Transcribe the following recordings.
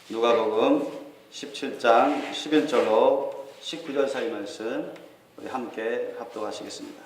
누가복음 17장 11절로 19절 사이 말씀 우리 함께 합독하시겠습니다.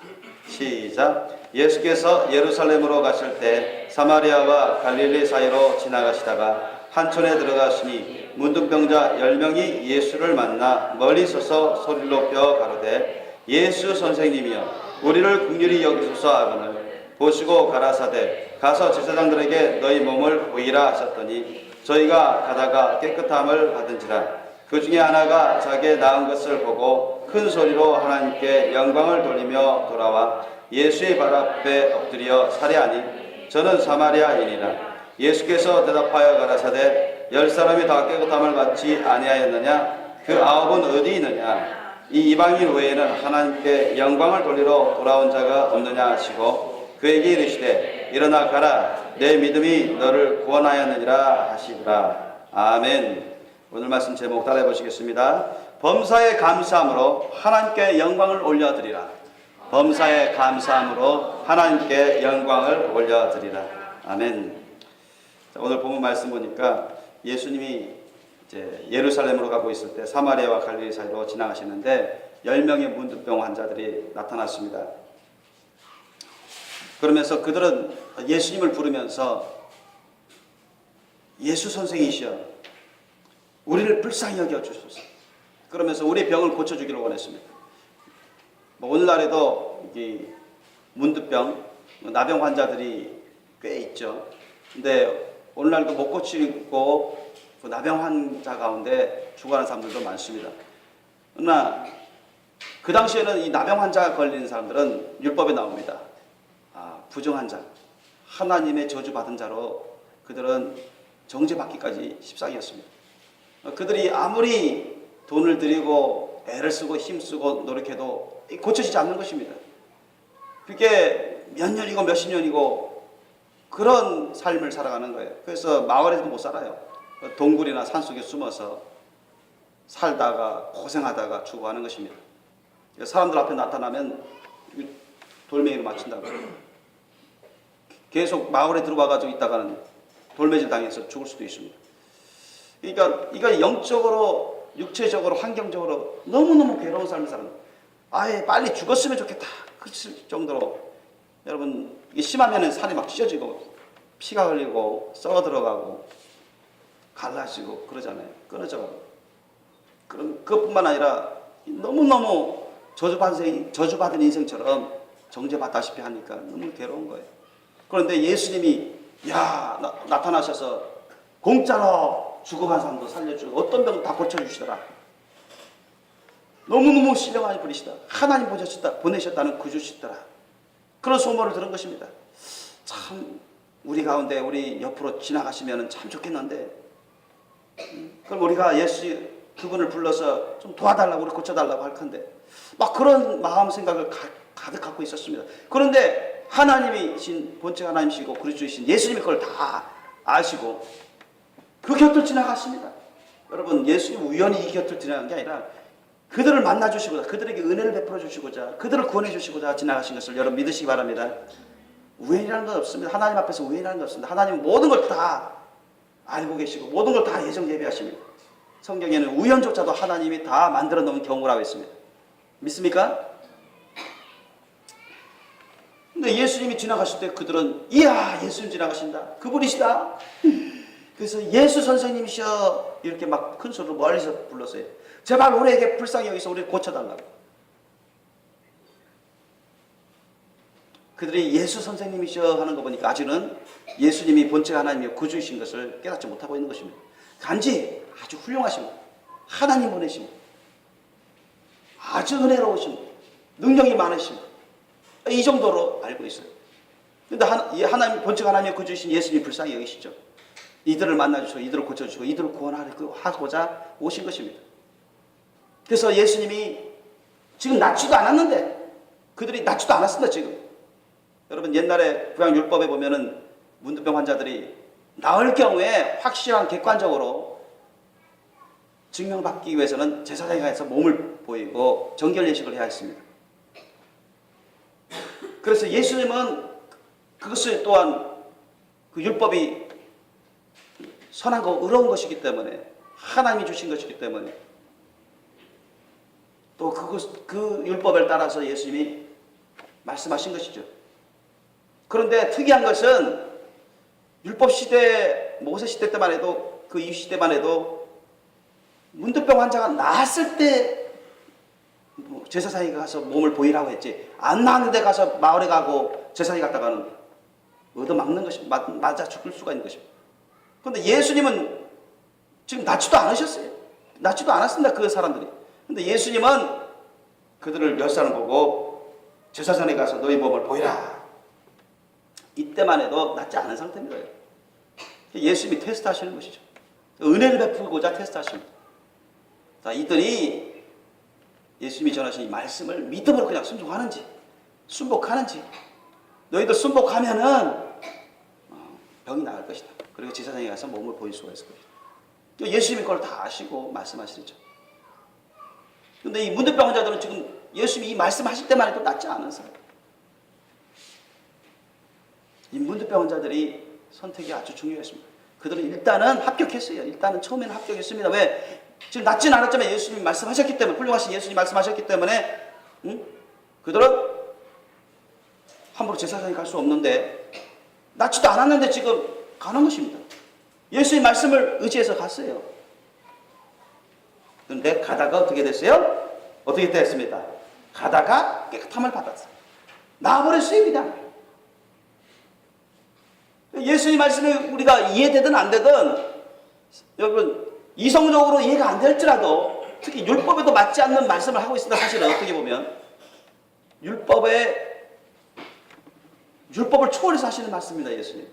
시작. 예수께서 예루살렘으로 가실 때 사마리아와 갈릴리 사이로 지나가시다가 한촌에 들어가시니 문둥병자 10명이 예수를 만나 멀리 서서 소리를 높여 가로되 예수 선생님이여 우리를 긍휼히 여기소서 하거늘 보시고 가라사대 가서 제사장들에게 너희 몸을 보이라 하셨더니 저희가 가다가 깨끗함을 받은지라. 그 중에 하나가 자기의 나은 것을 보고 큰 소리로 하나님께 영광을 돌리며 돌아와 예수의 발 앞에 엎드려 살해하니 저는 사마리아인이라. 예수께서 대답하여 가라사대 10사람이 다 깨끗함을 받지 아니하였느냐? 그 9은 어디 있느냐? 이 이방인 외에는 하나님께 영광을 돌리러 돌아온 자가 없느냐 하시고 그에게 이르시되 일어나 가라 내 믿음이 너를 구원하였느니라 하시더라. 아멘. 오늘 말씀 제목 따라해 보시겠습니다. 범사에 감사함으로 하나님께 영광을 올려드리라. 범사에 감사함으로 하나님께 영광을 올려드리라. 아멘. 자, 오늘 본문 말씀 보니까 예수님이 이제 예루살렘으로 가고 있을 때 사마리아와 갈릴리 사이로 지나가시는데 10명의 문둥병 환자들이 나타났습니다. 그러면서 그들은 예수님을 부르면서 예수 선생이시여 우리를 불쌍히 여겨주소서. 그러면서 우리 병을 고쳐주기를 원했습니다. 오늘날에도 이 문둥병, 나병 환자들이 꽤 있죠. 근데 오늘날도 못 고치고 그 나병 환자 가운데 죽어가는 사람들도 많습니다. 그러나 그 당시에는 이 나병 환자가 걸리는 사람들은 율법에 나옵니다. 부정한 자, 하나님의 저주받은 자로 그들은 정죄받기까지 십상이었습니다. 그들이 아무리 돈을 들이고 애를 쓰고 힘쓰고 노력해도 고쳐지지 않는 것입니다. 그게 몇 년이고 몇십 년이고 그런 삶을 살아가는 거예요. 그래서 마을에서 못 살아요. 동굴이나 산속에 숨어서 살다가 고생하다가 죽어가는 것입니다. 사람들 앞에 나타나면 돌멩이로 맞춘다고. 계속 마을에 들어와가지고 있다가는 돌매질 당해서 죽을 수도 있습니다. 그러니까 이거 영적으로, 육체적으로, 환경적으로 너무너무 괴로운 삶을 사는 거예요. 아예 빨리 죽었으면 좋겠다. 그 정도로 여러분 이게 심하면은 살이 막 찢어지고 피가 흘리고 썩어 들어가고 갈라지고 그러잖아요. 끊어져가고. 그럼 그것뿐만 아니라 너무너무 저주받은 인생처럼 정죄받다시피 하니까 너무 괴로운 거예요. 그런데 예수님이 나타나셔서 공짜로 죽어간 사람도 살려주고 어떤 병도 다 고쳐주시더라. 너무너무 신령하게 부리시다. 하나님 보내셨다는 구주시더라. 그런 소문을 들은 것입니다. 참 우리 가운데 우리 옆으로 지나가시면 참 좋겠는데 그럼 우리가 그분을 불러서 좀 도와달라고 우리 고쳐달라고 할 건데 막 그런 마음 생각을 가득 갖고 있었습니다. 그런데 하나님이신 본체 하나님이시고 그리스도이신 예수님이 그걸 다 아시고 그 곁을 지나갔습니다. 여러분 예수님 우연히 이 곁을 지나간 게 아니라 그들을 만나주시고자 그들에게 은혜를 베풀어 주시고자 그들을 구원해 주시고자 지나가신 것을 여러분 믿으시기 바랍니다. 우연이라는 건 없습니다. 하나님 앞에서 우연이라는 건 없습니다. 하나님은 모든 걸 다 알고 계시고 모든 걸 다 예정 예비하십니다. 성경에는 우연조차도 하나님이 다 만들어 놓은 경우라고 있습니다. 믿습니까? 근데 예수님이 지나가실 때 그들은 이야 예수님 지나가신다. 그분이시다. 그래서 예수 선생님이셔 이렇게 막 큰 소리로 멀리서 불렀어요. 제발 우리에게 불쌍히 여기서 우리를 고쳐달라고. 그들이 예수 선생님이셔 하는 거 보니까 아직은 예수님이 본체 하나님이 구주이신 것을 깨닫지 못하고 있는 것입니다. 단지 아주 훌륭하신 분, 하나님 보내신 분, 아주 은혜로우신 분, 능력이 많으신 분, 이 정도로 알고 있어요. 그런데 하나님 본체 하나님의 구주이신 예수님이 불쌍히 여기시죠. 이들을 만나주시고 이들을 고쳐주시고 이들을 구원하고자 오신 것입니다. 그래서 예수님이 지금 낫지도 않았는데 그들이 낫지도 않았습니다. 지금 여러분 옛날에 구약율법에 보면은 문둥병 환자들이 나을 경우에 확실한 객관적으로 증명받기 위해서는 제사장에 가서 몸을 보이고 정결 예식을 해야 했습니다. 그래서 예수님은 그것을 또한 그 율법이 선한 거 의로운 것이기 때문에 하나님이 주신 것이기 때문에 또 그 율법을 따라서 예수님이 말씀하신 것이죠. 그런데 특이한 것은 율법 시대, 모세 시대 때만 해도 그 이후 시대만 해도 문둥병 환자가 나았을 때 제사장이 가서 몸을 보이라고 했지, 안 나았는데 가서 마을에 가고 제사장이 갔다가는 얻어맞는 것입니다. 맞아 죽을 수가 있는 것입니다. 그런데 예수님은 지금 낫지도 않으셨어요. 낫지도 않았습니다. 그 사람들이. 그런데 예수님은 그들을 멸사하는 거고 제사장에 가서 너희 몸을 보이라. 이때만 해도 낫지 않은 상태입니다. 예수님이 테스트하시는 것이죠. 은혜를 베푸고자 테스트하십니다. 자, 이들이 예수님이 전하신 이 말씀을 믿음으로 그냥 순종하는지 순복하는지, 너희들 순복하면은 병이 나을 것이다. 그리고 제사장에 가서 몸을 보일 수가 있을 것이다. 예수님이 그걸 다 아시고 말씀하시죠. 그런데 이 문둥병 환자들은 지금 예수님이 이 말씀하실 때만 해도 낫지 않은 사람. 이 문둥병 환자들이 선택이 아주 중요했습니다. 그들은 일단은 합격했어요. 일단은 처음에는 합격했습니다. 왜? 지금 낫지는 않았지만 예수님이 말씀하셨기 때문에, 훌륭하신 예수님이 말씀하셨기 때문에 그들은 함부로 제사장에 갈 수 없는데, 낫지도 않았는데 지금 가는 것입니다. 예수님 말씀을 의지해서 갔어요. 그런데 가다가 어떻게 됐어요? 어떻게 됐습니까? 가다가 깨끗함을 받았어요. 나와버렸어요, 그냥. 예수님 말씀이 우리가 이해되든 안 되든, 여러분, 이성적으로 이해가 안 될지라도, 특히 율법에도 맞지 않는 말씀을 하고 있습니다. 사실은 어떻게 보면 율법을 초월해서 하시는 말씀입니다. 예수님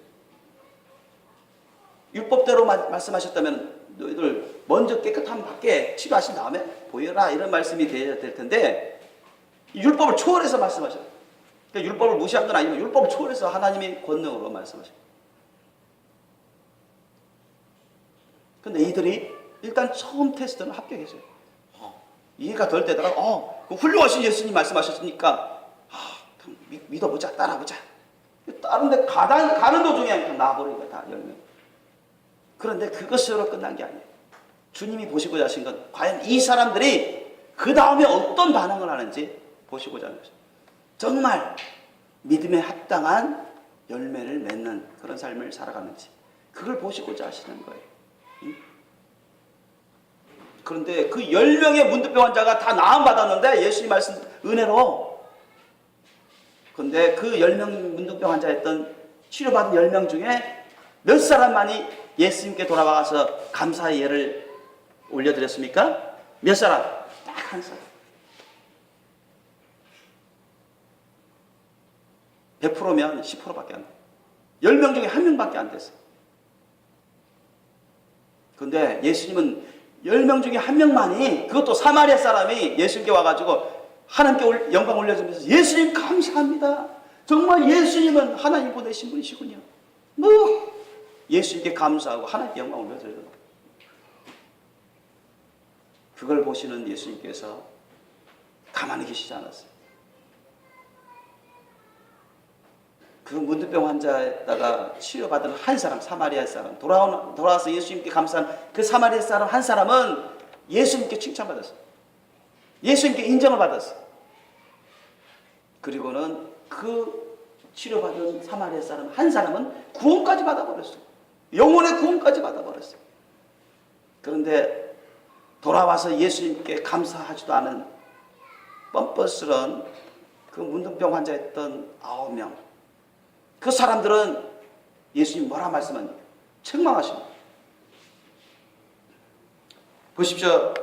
율법대로 말씀하셨다면 너희들 먼저 깨끗함 받게 치료하신 다음에 보여라, 이런 말씀이 되어야 될 텐데, 율법을 초월해서 말씀하셔요. 그러니까 율법을 무시한 건 아니고 율법을 초월해서 하나님의 권능으로 말씀하셔요. 근데 이들이 일단 처음 테스트는 합격했어요. 이해가 덜 되더라고. 훌륭하신 예수님 말씀하셨으니까 믿어보자, 따라보자. 다른데 가는 도중에 나와버린 거야, 다 10명. 그런데 그것으로 끝난 게 아니에요. 주님이 보시고자 하신 건 과연 이 사람들이 그 다음에 어떤 반응을 하는지 보시고자 하는 것입니다. 정말 믿음에 합당한 열매를 맺는 그런 삶을 살아가는지, 그걸 보시고자 하시는 거예요. 그런데 그 10명의 문둥병 환자가 다 나음 받았는데, 예수님 말씀 은혜로. 그런데 그 10명 문둥병 환자였던 치료받은 10명 중에 몇 사람만이 예수님께 돌아와서 감사의 예를 올려드렸습니까? 몇 사람? 딱 한 사람. 100%면 10%밖에 안 돼요. 10명 중에 1명밖에 안 됐어요. 그런데 예수님은 10명 중에 1명만이, 그것도 사마리아 사람이 예수님께 와가지고 하나님께 영광 올려주면서, 예수님 감사합니다. 정말 예수님은 하나님 보내신 분이시군요. 예수님께 감사하고 하나님께 영광 올려드려요. 그걸 보시는 예수님께서 가만히 계시지 않았어요. 그 문둥병 환자에다가 치료받은 한 사람, 사마리아 사람, 돌아와서 예수님께 감사한 그 사마리아 사람 한 사람은 예수님께 칭찬받았어요. 예수님께 인정을 받았어요. 그리고는 그 치료받은 사마리아 사람 한 사람은 구원까지 받아버렸어요. 영혼의 구원까지 받아버렸어요. 그런데 돌아와서 예수님께 감사하지도 않은 뻔뻔스런 그 문둥병 환자였던 9명, 그 사람들은 예수님 뭐라 말씀합니까? 책망하십니다. 보십시오.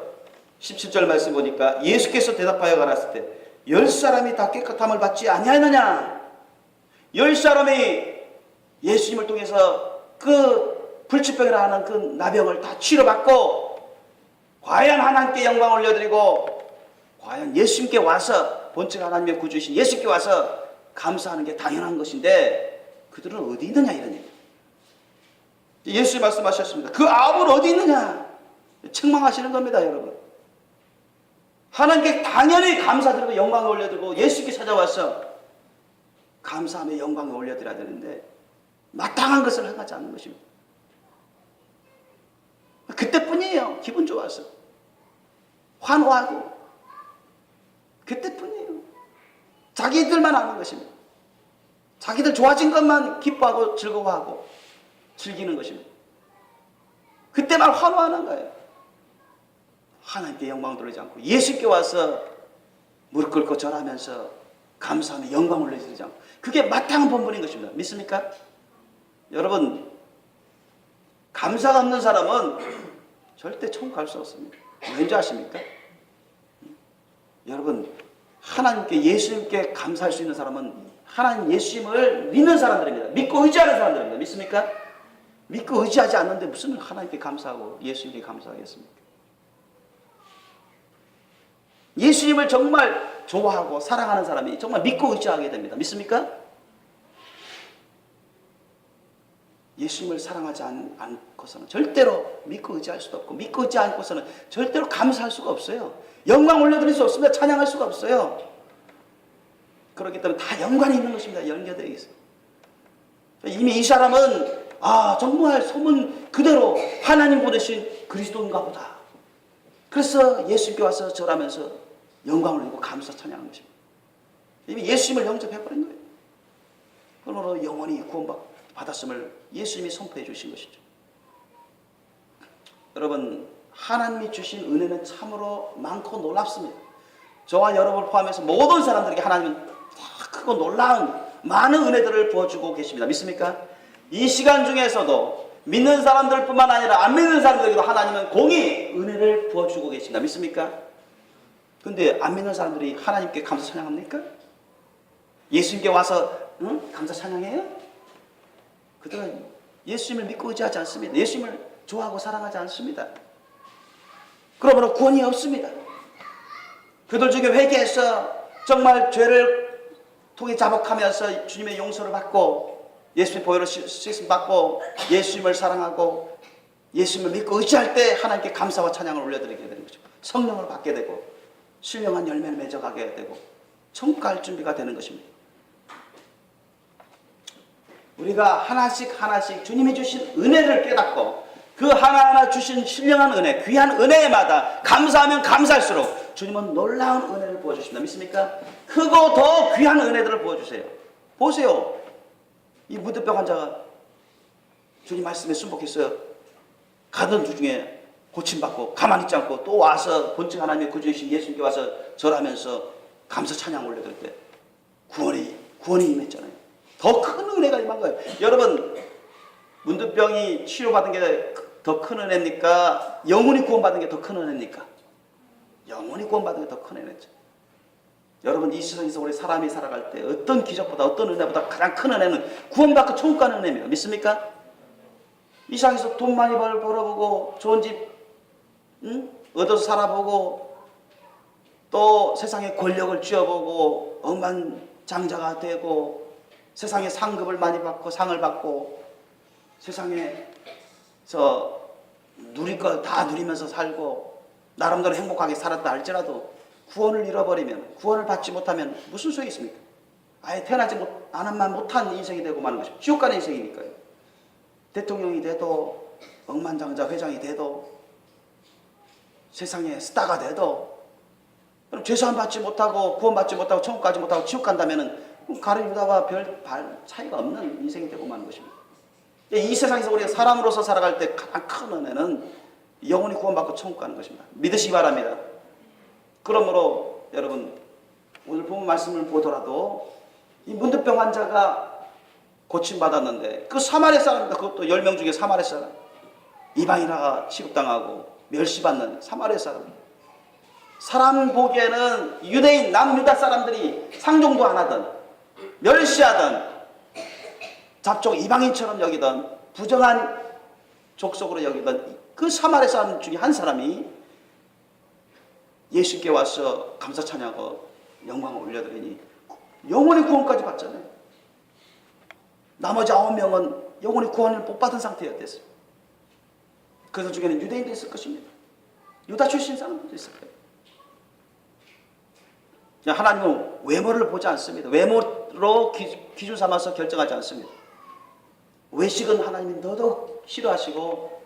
17절 말씀 보니까 예수께서 대답하여 가라사대 때 10사람이 다 깨끗함을 받지 아니하느냐? 10사람이 예수님을 통해서 그 불치병이라 하는 그 나병을 다 치료받고, 과연 하나님께 영광 올려드리고, 과연 예수님께 와서, 본체 하나님의 구주이신 예수님께 와서 감사하는 게 당연한 것인데, 그들은 어디 있느냐, 이런 얘기. 예수님 말씀하셨습니다. 그 9은 어디 있느냐? 책망하시는 겁니다, 여러분. 하나님께 당연히 감사드리고 영광을 올려드리고 예수님께 찾아와서 감사하며 영광을 올려드려야 되는데, 마땅한 것을 행하지 않는 것입니다. 기분 좋아서 환호하고 그때뿐이에요. 자기들만 아는 것입니다. 자기들 좋아진 것만 기뻐하고 즐거워하고 즐기는 것입니다. 그때만 환호하는 거예요. 하나님께 영광 돌리지 않고 예수께 와서 무릎 꿇고 절하면서 감사하며 영광을 올리지 않고, 그게 마땅한 본분인 것입니다. 믿습니까? 여러분, 감사가 없는 사람은 절대 천국 갈 수 없습니다. 왠지 아십니까? 여러분, 하나님께 예수님께 감사할 수 있는 사람은 하나님 예수님을 믿는 사람들입니다. 믿고 의지하는 사람들입니다. 믿습니까? 믿고 의지하지 않는데 무슨 하나님께 감사하고 예수님께 감사하겠습니까? 예수님을 정말 좋아하고 사랑하는 사람이 정말 믿고 의지하게 됩니다. 믿습니까? 예수님을 사랑하지 않고서는 절대로 믿고 의지할 수도 없고, 믿고 의지 않고서는 절대로 감사할 수가 없어요. 영광 올려드릴 수 없습니다. 찬양할 수가 없어요. 그렇기 때문에 다 연관이 있는 것입니다. 연결되어 있어요. 이미 이 사람은 정말 소문 그대로 하나님 보내신 그리스도인가 보다. 그래서 예수님께 와서 절하면서 영광을 올리고 감사 찬양하는 것입니다. 이미 예수님을 영접해버린 거예요. 그러므로 영원히 구원받았음을 예수님이 선포해 주신 것이죠. 여러분, 하나님이 주신 은혜는 참으로 많고 놀랍습니다. 저와 여러분을 포함해서 모든 사람들에게 하나님은 다 크고 놀라운 많은 은혜들을 부어주고 계십니다. 믿습니까? 이 시간 중에서도 믿는 사람들뿐만 아니라 안 믿는 사람들에게도 하나님은 공히 은혜를 부어주고 계십니다. 믿습니까? 그런데 안 믿는 사람들이 하나님께 감사 찬양합니까? 예수님께 와서 감사 찬양해요? 그들은 예수님을 믿고 의지하지 않습니다. 예수님을 좋아하고 사랑하지 않습니다. 그러므로 구원이 없습니다. 그들 중에 회개해서 정말 죄를 통해 자복하면서 주님의 용서를 받고 예수님의 보혈로 씻음 받고 예수님을 사랑하고 예수님을 믿고 의지할 때 하나님께 감사와 찬양을 올려드리게 되는 거죠. 성령을 받게 되고 신령한 열매를 맺어가게 되고 천국 갈 준비가 되는 것입니다. 우리가 하나씩 주님이 주신 은혜를 깨닫고 그 하나하나 주신 신령한 은혜, 귀한 은혜마다 감사하면 감사할수록 주님은 놀라운 은혜를 부어주십니다. 믿습니까? 크고 더 귀한 은혜들을 부어주세요. 보세요. 이 무드병 환자가 주님 말씀에 순복했어요. 가던 도중에 고침받고 가만히 있지 않고 또 와서 본청 하나님의 구주이신 예수님께 와서 절하면서 감사 찬양 올려드릴 때 구원이 임했잖아요. 더 큰 은혜가 임한 거예요. 여러분, 문득병이 치료받은 게 더 큰 은혜입니까? 영혼이 구원받은 게 더 큰 은혜입니까? 영혼이 구원받은 게 더 큰 은혜죠. 여러분, 이 세상에서 우리 사람이 살아갈 때 어떤 기적보다 어떤 은혜보다 가장 큰 은혜는 구원받고 천국 가는 은혜입니다. 믿습니까? 이 세상에서 돈 많이 벌어보고 좋은 집 얻어서 살아보고 또 세상에 권력을 쥐어보고 억만장자가 되고 세상에 상급을 많이 받고 상을 받고 세상에서 누릴 거 다 누리면서 살고 나름대로 행복하게 살았다 할지라도 구원을 잃어버리면, 구원을 받지 못하면 무슨 소용이 있습니까? 아예 태어나지 않은만 못한 인생이 되고 마는 것이죠. 지옥 가는 인생이니까요. 대통령이 돼도 억만장자 회장이 돼도 세상에 스타가 돼도 그럼 죄수함 받지 못하고 구원받지 못하고 천국 가지 못하고 지옥 간다면은 가룟 유다와 별 차이가 없는 인생이 되고 마는 것입니다. 이 세상에서 우리가 사람으로서 살아갈 때 가장 큰 은혜는 영원히 구원받고 천국 가는 것입니다. 믿으시기 바랍니다. 그러므로 여러분, 오늘 본문 말씀을 보더라도 이 문득병 환자가 고침받았는데 그 사마리아 사람입니다. 그것도 10명 중에 사마리아 사람, 이방인화가 취급당하고 멸시받는 사마리아 사람 보기에는 유대인 남유다 사람들이 상종도 안 하던 멸시하던 잡종 이방인처럼 여기던 부정한 족속으로 여기던 그 사마리아 사람 중에 한 사람이 예수께 와서 감사 찬양하고 영광을 올려드리니 영원히 구원까지 받잖아요. 나머지 9명은 영원히 구원을 못 받은 상태였댔어요. 그들 중에는 유대인도 있을 것입니다. 유다 출신 사람들도 있을 거예요. 하나님은 외모를 보지 않습니다. 외모로 기준 삼아서 결정하지 않습니다. 외식은 하나님이 더더욱 싫어하시고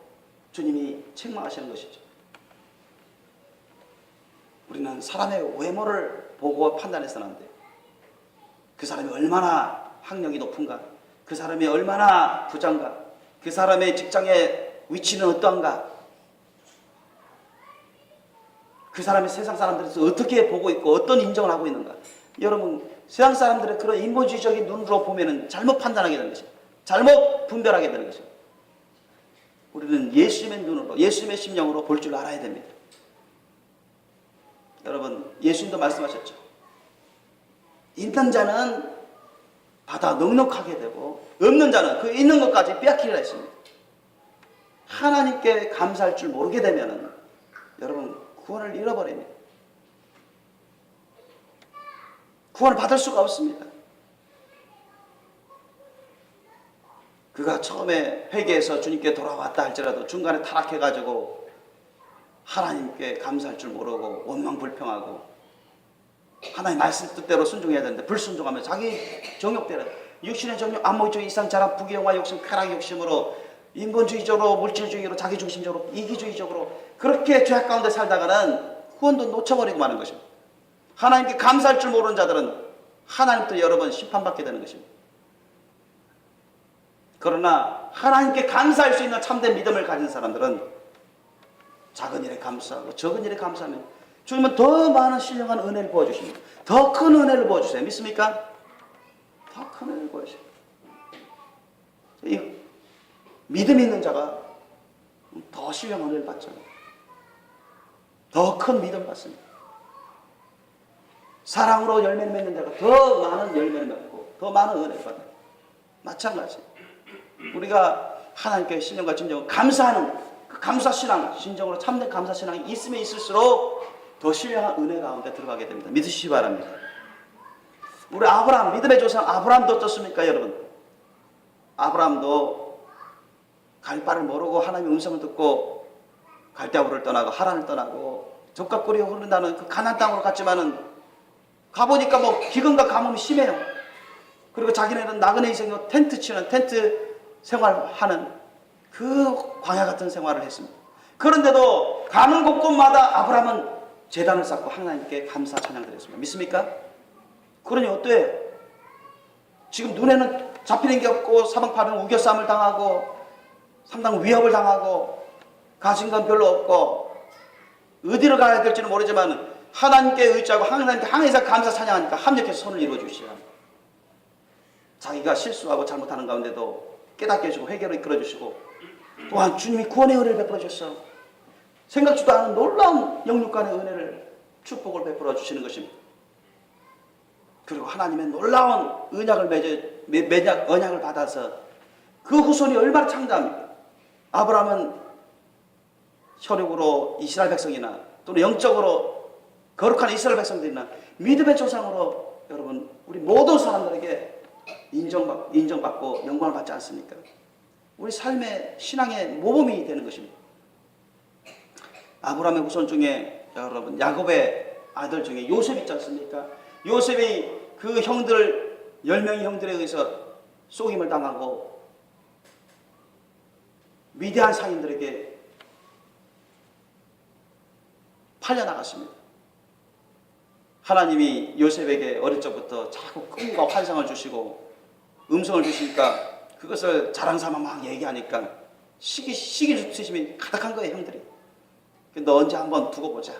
주님이 책망하시는 것이죠. 우리는 사람의 외모를 보고 판단해서는 안 돼요. 그 사람이 얼마나 학력이 높은가, 그 사람이 얼마나 부자인가, 그 사람의 직장의 위치는 어떠한가, 그 사람이 세상 사람들에서 어떻게 보고 있고 어떤 인정을 하고 있는가. 여러분, 세상 사람들의 그런 인본주의적인 눈으로 보면은 잘못 판단하게 되는 것이죠. 잘못 분별하게 되는 것이죠. 우리는 예수님의 눈으로, 예수님의 심령으로 볼 줄 알아야 됩니다. 여러분, 예수님도 말씀하셨죠. 있는 자는 받아 넉넉하게 되고 없는 자는 그 있는 것까지 빼앗기리라 했습니다. 하나님께 감사할 줄 모르게 되면은 여러분 구원을 잃어버립니다. 구원을 받을 수가 없습니다. 그가 처음에 회개해서 주님께 돌아왔다 할지라도 중간에 타락해가지고 하나님께 감사할 줄 모르고 원망불평하고 하나님 말씀 뜻대로 순종해야 되는데 불순종하면 자기 정욕대로 육신의 정욕, 안목적 이상 자랑, 부귀영화 욕심, 쾌락 욕심으로 인본주의적으로 물질주의로 자기중심적으로 이기주의적으로 그렇게 죄악 가운데 살다가는 구원도 놓쳐버리고 마는 것입니다. 하나님께 감사할 줄 모르는 자들은 하나님도 여러 번 심판받게 되는 것입니다. 그러나 하나님께 감사할 수 있는 참된 믿음을 가진 사람들은 작은 일에 감사하고 적은 일에 감사하면 주님은 더 많은 신령한 은혜를 부어주십니다. 더 큰 은혜를 부어주세요. 믿습니까? 더 큰 은혜를 부어주세요. 이 믿음 있는 자가 더 신령한 은혜를 받잖아요. 더 큰 믿음 받습니다. 사랑으로 열매를 맺는 자가 더 많은 열매를 맺고 더 많은 은혜를 받아요. 마찬가지. 우리가 하나님께 신령과 진정으로 감사하는 그 감사신앙, 진정으로 참된 감사신앙이 있으면 있을수록 더 신령한 은혜 가운데 들어가게 됩니다. 믿으시기 바랍니다. 우리 아브라함, 믿음의 조상 아브라함도 어떻습니까, 여러분? 아브라함도 갈 바를 모르고 하나님의 음성을 듣고 갈대아우를 떠나고 하란을 떠나고 적과 꿀이 흐른다는 그 가나안 땅으로 갔지만은 가보니까 뭐 기근과 가뭄이 심해요. 그리고 자기네는 나그네 인생으로 텐트 치는 텐트 생활하는 그 광야 같은 생활을 했습니다. 그런데도 가는 곳곳마다 아브라함은 제단을 쌓고 하나님께 감사 찬양 드렸습니다. 믿습니까? 그러니 어때요? 지금 눈에는 잡히는 게 없고 사방팔방 우겨싸움을 당하고 상당 위협을 당하고 가진 건 별로 없고 어디로 가야 될지는 모르지만 하나님께 의지하고 하나님께 항해서 감사 찬양하니까 합력해서 손을 이루어주시라. 자기가 실수하고 잘못하는 가운데도 깨닫게 해주고 회개로 이끌어주시고 또한 주님이 구원의 은혜를 베풀어 주셨어. 생각지도 않은 놀라운 영육간의 은혜를 축복을 베풀어 주시는 것입니다. 그리고 하나님의 놀라운 언약을 받아서 그 후손이 얼마나 창대합니까? 아브라함은 혈육으로 이스라엘 백성이나 또는 영적으로 거룩한 이스라엘 백성들이나 믿음의 조상으로 여러분 우리 모든 사람들에게 인정받고 영광을 받지 않습니까? 우리 삶의 신앙의 모범이 되는 것입니다. 아브라함의 후손 중에 여러분 야곱의 아들 중에 요셉 있지 않습니까? 요셉이 그 형들 10명의 형들에 의해서 속임을 당하고 위대한 상인들에게 팔려나갔습니다. 하나님이 요셉에게 어릴 적부터 자꾸 꿈과 환상을 주시고 음성을 주시니까 그것을 자랑삼아 막 얘기하니까 시기주의심이 가득한 거예요, 형들이. 너 언제 한번 두고 보자.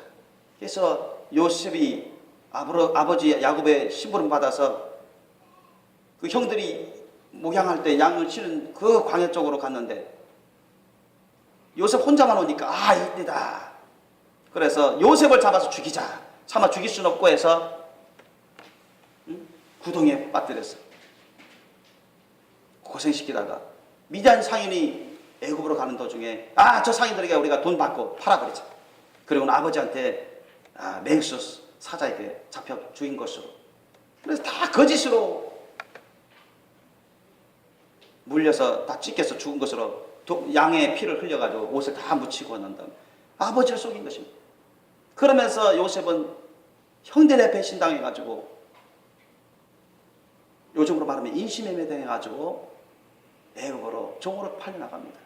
그래서 요셉이 아버지 야곱의 심부름 받아서 그 형들이 목양할 때 양을 치는 그 광야 쪽으로 갔는데 요셉 혼자만 오니까 이때다. 그래서 요셉을 잡아서 죽이자. 차마 죽일 수는 없고 해서 구덩이에 빠뜨렸어. 고생시키다가 미디안 상인이 애굽으로 가는 도중에 저 상인들에게 우리가 돈 받고 팔아버리자. 그리고는 아버지한테 맹수 사자에게 잡혀 죽인 것으로. 그래서 다 거짓으로 물려서 다 찢겨서 죽은 것으로 양의 피를 흘려가지고 옷을 다 묻히고 난 다음에 아버지를 속인 것입니다. 그러면서 요셉은 형들의 배신당해가지고 요즘으로 말하면 인신매매 당해가지고 애굽으로 종으로 팔려나갑니다.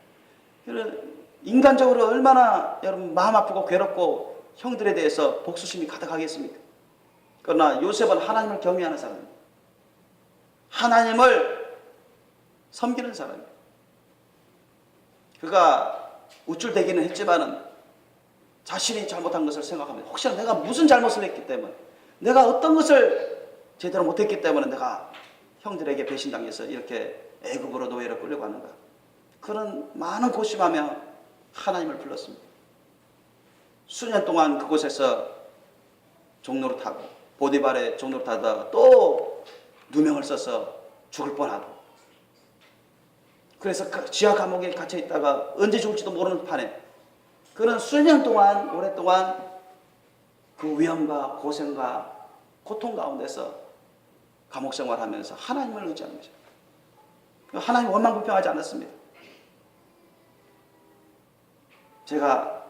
인간적으로 얼마나 여러분 마음 아프고 괴롭고 형들에 대해서 복수심이 가득하겠습니까? 그러나 요셉은 하나님을 경외하는 사람입니다. 하나님을 섬기는 사람입니다. 그가 우쭐대기는 했지만은 자신이 잘못한 것을 생각합니다. 혹시나 내가 무슨 잘못을 했기 때문에, 내가 어떤 것을 제대로 못했기 때문에 내가 형들에게 배신당해서 이렇게 애굽으로 노예로 끌려가는가. 그런 많은 고심하며 하나님을 불렀습니다. 수년 동안 그곳에서 종로를 타고 보디발의 종로를 타다가 또 누명을 써서 죽을 뻔하고, 그래서 지하 감옥에 갇혀 있다가 언제 죽을지도 모르는 판에 그는 수년 동안 오랫동안 그 위험과 고생과 고통 가운데서 감옥 생활하면서 하나님을 의지하는 거죠. 하나님 원망불평하지 않았습니다. 제가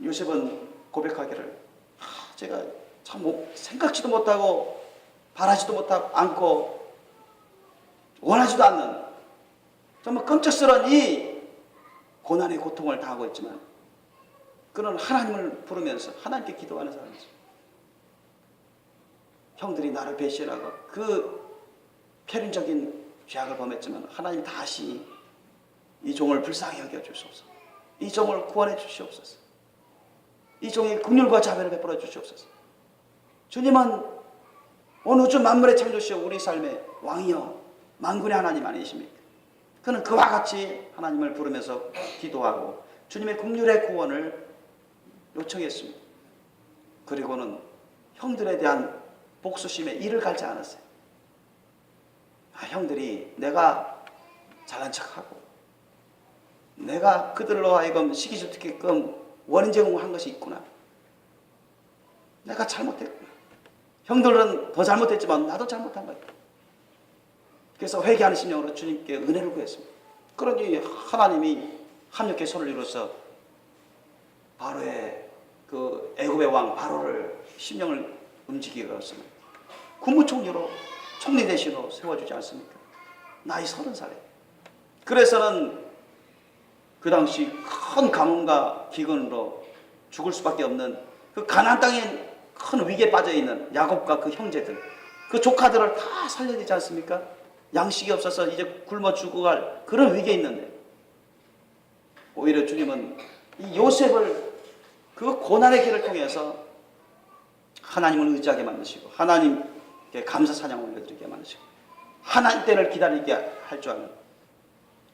요셉은 고백하기를, 제가 참 생각지도 못하고 바라지도 못하고 않고 원하지도 않는 정말 끔찍스러운 이 고난의 고통을 당하고 있지만 그는 하나님을 부르면서 하나님께 기도하는 사람이죠. 형들이 나를 배신하고 그 편인적인 죄악을 범했지만 하나님 다시 이 종을 불쌍히 여겨 주시옵소서. 이 종을 구원해 주시옵소서. 이 종의 긍휼과 자비를 베풀어 주시옵소서. 주님은 온 우주 만물의 창조시오 우리 삶의 왕이여 만군의 하나님 아니십니까? 그는 그와 같이 하나님을 부르면서 기도하고 주님의 긍휼의 구원을 요청했습니다. 그리고는 형들에 대한 복수심에 이를 갈지 않았어요. 형들이 내가 잘난 척하고 내가 그들로 하여금 시기주특게끔 원인 제공한 것이 있구나. 내가 잘못했구나. 형들은 더 잘못했지만 나도 잘못한 거야. 그래서 회개하는 심령으로 주님께 은혜를 구했습니다. 그러니 하나님이 합력의 손을 이루어서 바로의 그 애굽의 왕 바로를 심령을 움직이게 하였습니다. 국무총리로 총리 대신으로 세워주지 않습니까? 나이 30살에. 그래서는 그 당시 큰 가뭄과 기근으로 죽을 수밖에 없는 그 가나안 땅에 큰 위기에 빠져있는 야곱과 그 형제들, 그 조카들을 다 살려야 되지 않습니까? 양식이 없어서 이제 굶어 죽어갈 그런 위기에 있는데 오히려 주님은 이 요셉을 그 고난의 길을 통해서 하나님을 의지하게 만드시고 하나님께 감사 찬양을 올려드리게 만드시고 하나님 때를 기다리게 할 줄 아는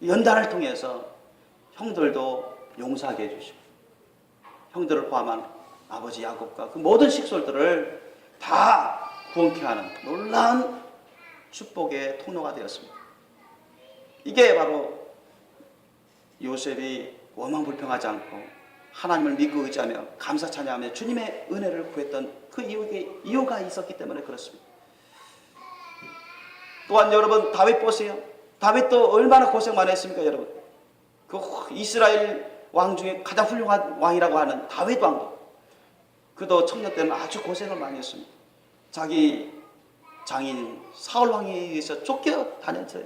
연단을 통해서 형들도 용서하게 해주시고 형들을 포함한 아버지 야곱과 그 모든 식솔들을 다 구원케 하는 놀라운 축복의 통로가 되었습니다. 이게 바로 요셉이 원망불평하지 않고 하나님을 믿고 의지하며 감사 찬양하며 주님의 은혜를 구했던 그 이유가 있었기 때문에 그렇습니다. 또한 여러분 다윗 보세요. 다윗도 얼마나 고생 많이 했습니까 여러분. 그 이스라엘 왕 중에 가장 훌륭한 왕이라고 하는 다윗 왕도 그도 청년 때는 아주 고생을 많이 했습니다. 자기 장인 사울 왕에 의해서 쫓겨다녔어요.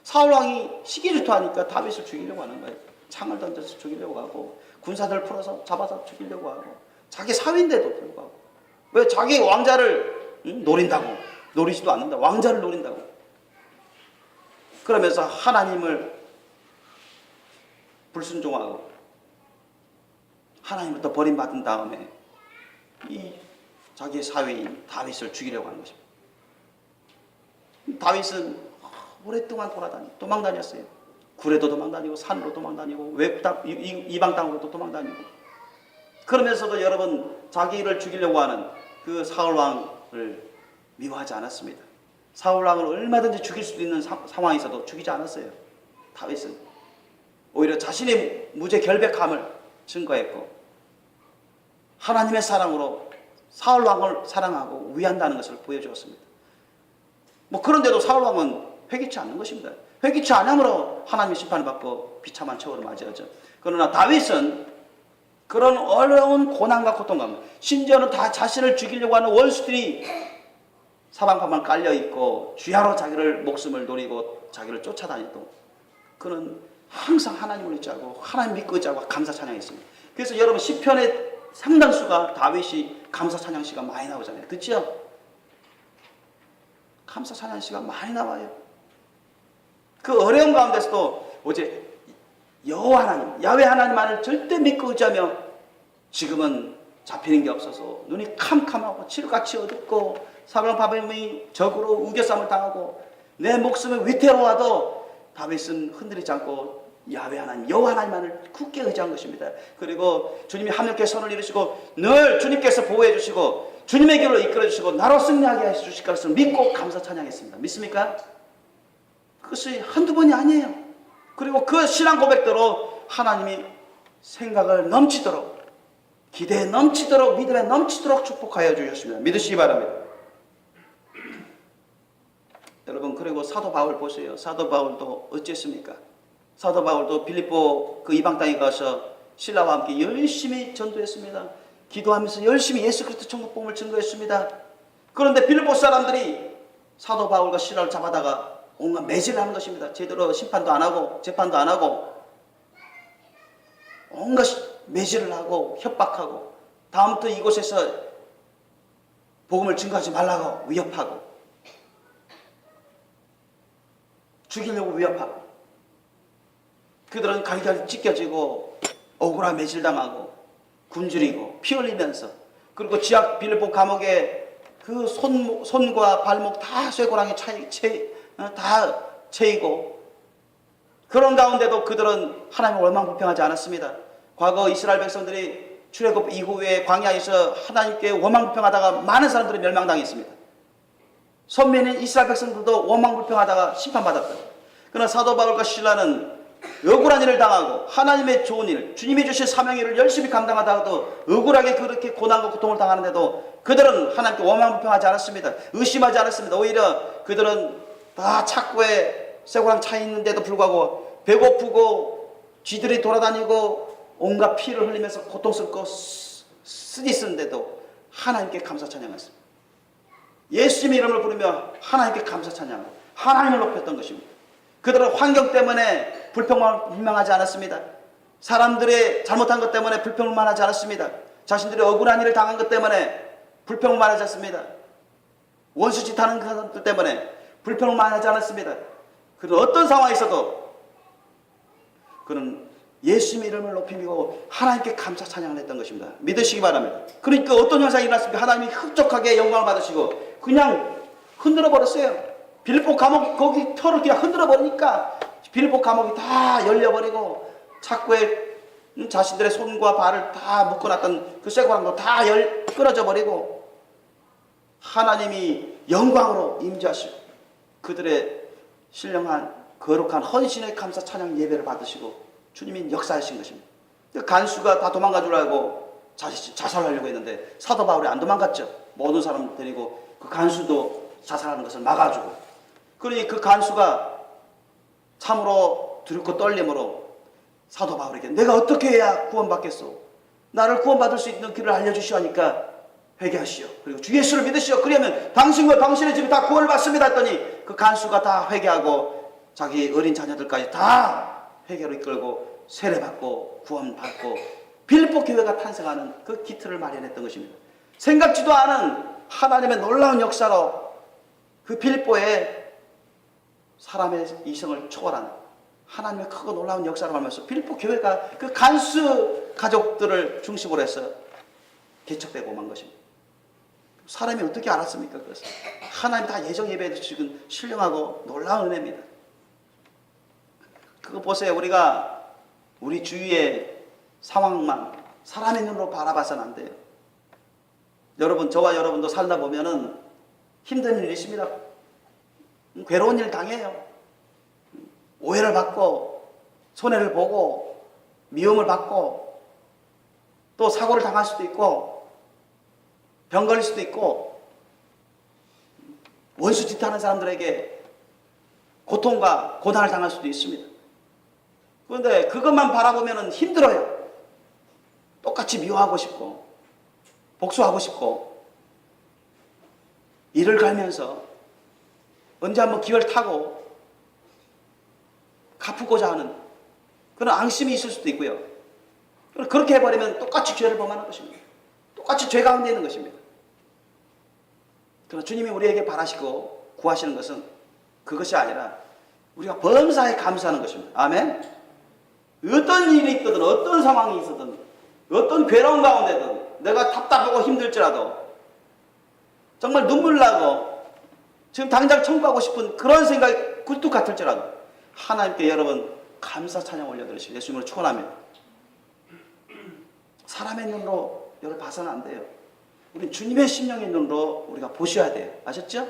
사울 왕이 시기질투하니까 다윗을 죽이려고 하는 거예요. 창을 던져서 죽이려고 하고 군사들 풀어서 잡아서 죽이려고 하고 자기 사위인데도 불구하고 왜 자기 왕자를 노린다고 노리지도 않는다. 왕자를 노린다고. 그러면서 하나님을 불순종하고 하나님부터 버림받은 다음에 이 자기의 사위인 다윗을 죽이려고 하는 것입니다. 다윗은 오랫동안 도망다녔어요. 굴에도 도망다니고 산으로 도망다니고 외국 땅, 이방 땅으로도 도망다니고 그러면서도 여러분 자기를 죽이려고 하는 그 사울왕을 미워하지 않았습니다. 사울왕을 얼마든지 죽일 수도 있는 상황에서도 죽이지 않았어요. 다윗은 오히려 자신의 무죄 결백함을 증거했고 하나님의 사랑으로 사울왕을 사랑하고 위한다는 것을 보여주었습니다. 그런데도 사울왕은 회개치 않는 것입니다. 회개치 않음으로 하나님의 심판을 받고 비참한 처우를 맞이하죠. 그러나 다윗은 그런 어려운 고난과 고통 가운데 심지어는 다 자신을 죽이려고 하는 원수들이 사방팔방 깔려있고 주야로 자기를 목숨을 노리고 자기를 쫓아다니도 그는 항상 하나님을 의지하고 하나님 믿고 의지하고 감사 찬양했습니다. 그래서 여러분 시편의 상당수가 다윗이 감사 찬양 시가 많이 나오잖아요. 그렇죠? 감사 찬양 시가 많이 나와요. 그 어려운 가운데서도 어제 여호와 하나님, 야훼 하나님만을 절대 믿고 의지하며 지금은 잡히는 게 없어서 눈이 캄캄하고 칠같이 어둡고 사방팔방이 적으로 우겨쌈을 당하고 내 목숨이 위태로워도 다윗은 흔들리지 않고 야훼 하나님, 여호와 하나님만을 굳게 의지한 것입니다. 그리고 주님이 하늘께 손을 이루시고 늘 주님께서 보호해 주시고 주님의 길로 이끌어 주시고 나로 승리하게 해 주실 것을 믿고 감사 찬양했습니다. 믿습니까? 그것이 한두 번이 아니에요. 그리고 그 신앙 고백대로 하나님이 생각을 넘치도록, 기대에 넘치도록, 믿음에 넘치도록 축복하여 주셨습니다. 믿으시기 바랍니다. 여러분, 그리고 사도 바울 보세요. 사도 바울도 어쨌습니까? 사도 바울도 빌립보 그 이방 땅에 가서 신라와 함께 열심히 전도했습니다. 기도하면서 열심히 예수 그리스도 천국 복음을 증거했습니다. 그런데 빌립보 사람들이 사도 바울과 신라를 잡아다가 온갖 매질을 하는 것입니다. 제대로 심판도 안 하고 재판도 안 하고 온갖 매질을 하고 협박하고 다음부터 이곳에서 복음을 증거하지 말라고 위협하고 죽이려고 위협하고 그들은 갈갈이 찢겨지고 억울한 매질당하고 굶주리고 피 흘리면서 그리고 지하 빌립보 감옥에 그 손과 발목 다 쇠고랑에 다 채이고 그런 가운데도 그들은 하나님을 원망불평하지 않았습니다. 과거 이스라엘 백성들이 출애굽 이후에 광야에서 하나님께 원망불평하다가 많은 사람들이 멸망당했습니다. 선민인 이스라엘 백성들도 원망불평하다가 심판받았다. 그러나 사도 바울과 실라는 억울한 일을 당하고 하나님의 좋은 일, 주님이 주신 사명의 일을 열심히 감당하다가도 억울하게 그렇게 고난과 고통을 당하는데도 그들은 하나님께 원망불평하지 않았습니다. 의심하지 않았습니다. 오히려 그들은 다 착고에 쇠고랑 차 있는데도 불구하고 배고프고 쥐들이 돌아다니고 온갖 피를 흘리면서 고통스럽고 쓰디 쓰는데도 하나님께 감사 찬양했습니다. 예수님의 이름을 부르며 하나님께 감사 찬양하고 하나님을 높였던 것입니다. 그들은 환경 때문에 불평하지 않았습니다. 사람들의 잘못한 것 때문에 불평만 하지 않았습니다. 자신들의 억울한 일을 당한 것 때문에 불평만 하지 않습니다. 원수짓하는 사람들 때문에 불평만 하지 않았습니다. 그리고 어떤 상황에서도 그는 예수님의 이름을 높이고 하나님께 감사 찬양을 했던 것입니다. 믿으시기 바랍니다. 그러니까 어떤 현상이 일어났습니까? 하나님이 흡족하게 영광을 받으시고 그냥 흔들어 버렸어요. 빌립보 감옥 거기 털을 그냥 흔들어 버리니까 빌립보 감옥이 다 열려버리고 착고에 자신들의 손과 발을 다 묶어놨던 그 쇠고랑도 다 끊어져 버리고 하나님이 영광으로 임재하시고 그들의 신령한 거룩한 헌신의 감사 찬양 예배를 받으시고 주님이 역사하신 것입니다. 간수가 다 도망가 주려고 자살하려고 했는데 사도 바울이 안 도망갔죠. 모든 사람 데리고 그 간수도 자살하는 것을 막아주고 그러니 그 간수가 참으로 두렵고 떨림으로 사도 바울에게 내가 어떻게 해야 구원받겠소? 나를 구원받을 수 있는 길을 알려주시오 하니까 회개하시오. 그리고 주 예수를 믿으시오. 그러면 당신과 당신의 집이 다 구원을 받습니다 했더니 그 간수가 다 회개하고 자기 어린 자녀들까지 다 회개로 이끌고 세례받고 구원받고 빌립보 교회가 탄생하는 그 기틀을 마련했던 것입니다. 생각지도 않은 하나님의 놀라운 역사로 그 빌립보에 사람의 이성을 초월한 하나님의 크고 놀라운 역사를 말하면서 빌립보 교회가 그 간수 가족들을 중심으로 해서 개척되고 만 것입니다. 사람이 어떻게 알았습니까? 그것을 하나님 다 예정 예배해 주시는 신령하고 놀라운 은혜입니다. 그거 보세요. 우리가 우리 주위의 상황만 사람의 눈으로 바라봐서는 안 돼요. 여러분, 저와 여러분도 살다 보면은 힘든 일이 있습니다. 괴로운 일 당해요. 오해를 받고 손해를 보고 미움을 받고 또 사고를 당할 수도 있고 병 걸릴 수도 있고 원수짓하는 사람들에게 고통과 고난을 당할 수도 있습니다. 그런데 그것만 바라보면 힘들어요. 똑같이 미워하고 싶고 복수하고 싶고 이를 갈면서 언제 한번 기회를 타고 갚고자 하는 그런 앙심이 있을 수도 있고요. 그렇게 해버리면 똑같이 죄를 범하는 것입니다. 똑같이 죄 가운데 있는 것입니다. 그러나 주님이 우리에게 바라시고 구하시는 것은 그것이 아니라 우리가 범사에 감사하는 것입니다. 아멘. 어떤 일이 있든 어떤 상황이 있든 어떤 괴로운 가운데든 내가 답답하고 힘들지라도 정말 눈물 나고 지금 당장 청구하고 싶은 그런 생각이 굴뚝 같을지라도 하나님께 여러분 감사 찬양 올려드리시고 예수님을 축원합니다. 사람의 눈으로 여러분 봐서는 안 돼요. 우리 주님의 심령의 눈으로 우리가 보셔야 돼요. 아셨죠?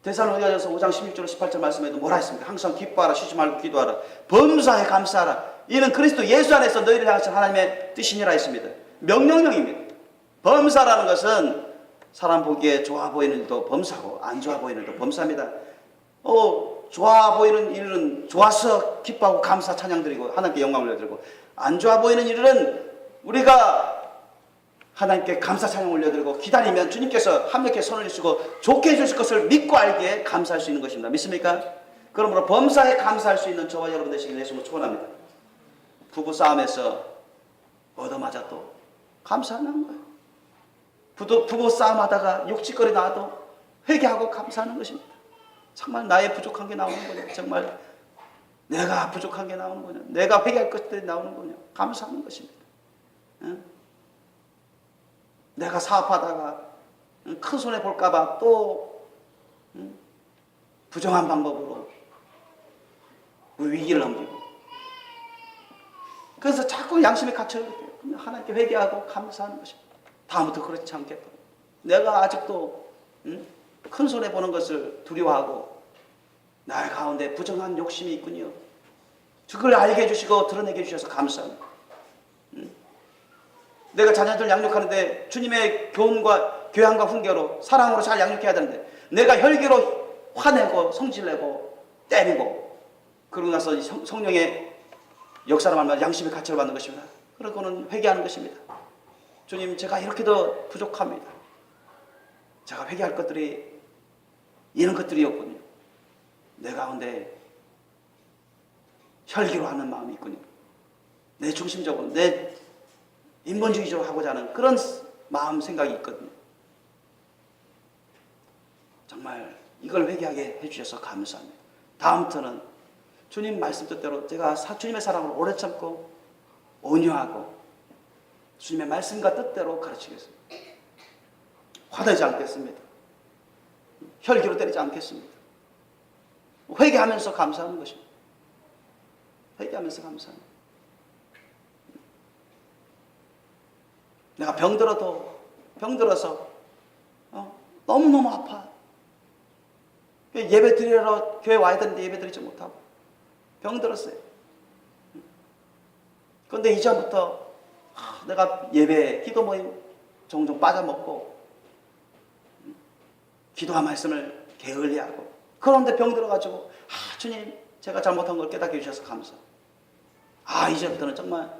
데살로니가전서 5장 16절 18절 말씀에도 뭐라 했습니까? 항상 기뻐하라, 쉬지 말고 기도하라, 범사에 감사하라. 이는 그리스도 예수 안에서 너희를 향하신 하나님의 뜻이니라 했습니다. 명령형입니다. 범사라는 것은 사람 보기에 좋아 보이는 일도 범사고 안 좋아 보이는 일도 범사입니다. 좋아 보이는 일은 좋아서 기뻐하고 감사 찬양 드리고 하나님께 영광을 올려드리고, 안 좋아 보이는 일은 우리가 하나님께 감사 찬양 올려드리고 기다리면 주님께서 합력해 손을 주시고 좋게 해주실 것을 믿고 알기에 감사할 수 있는 것입니다. 믿습니까? 그러므로 범사에 감사할 수 있는 저와 여러분 되시길 예수님을 축원합니다. 부부 싸움에서 얻어맞아도 감사하는 거예요. 부부 싸움하다가 욕짓거리 나와도 회개하고 감사하는 것입니다. 정말 나의 부족한 게 나오는 거냐, 정말 내가 부족한 게 나오는 거냐, 내가 회개할 것들이 나오는 거냐, 감사하는 것입니다. 내가 사업하다가 큰 손해 볼까봐 또 부정한 방법으로 위기를 넘기고, 그래서 자꾸 양심에 갇혀요. 하나님께 회개하고 감사하는 것입니다. 다음부터 그렇지 않겠다. 내가 아직도 큰 손해 보는 것을 두려워하고 나의 가운데 부정한 욕심이 있군요. 그걸 알게 해주시고 드러내게 해주셔서 감사합니다. 내가 자녀들 양육하는데 주님의 교훈과 교양과 훈계로 사랑으로 잘 양육해야 되는데 내가 혈기로 화내고 성질내고 때리고 그러고 나서 성령의 역사를 말하면 양심의 가책을 받는 것입니다. 그러고는 회개하는 것입니다. 주님, 제가 이렇게도 부족합니다. 제가 회개할 것들이 이런 것들이었군요. 내 가운데 혈기로 하는 마음이 있군요. 내 중심적으로 내 인본주의적으로 하고자 하는 그런 마음 생각이 있거든요. 정말 이걸 회개하게 해주셔서 감사합니다. 다음부터는 주님 말씀 뜻대로 제가 주님의 사랑으로 오래 참고 온유하고 주님의 말씀과 뜻대로 가르치겠습니다. 화내지 않겠습니다. 혈기로 때리지 않겠습니다. 회개하면서 감사하는 것입니다. 회개하면서 감사합니다. 내가 병들어서 너무너무 아파. 예배 드리러 교회 와야 되는데 예배 드리지 못하고 병들었어요. 그런데 이전부터 내가 예배, 기도 모임 종종 빠져먹고 기도와 말씀을 게을리하고 그런데 병들어가지고 주님, 제가 잘못한 걸 깨닫게 해주셔서 감사. 이제부터는 정말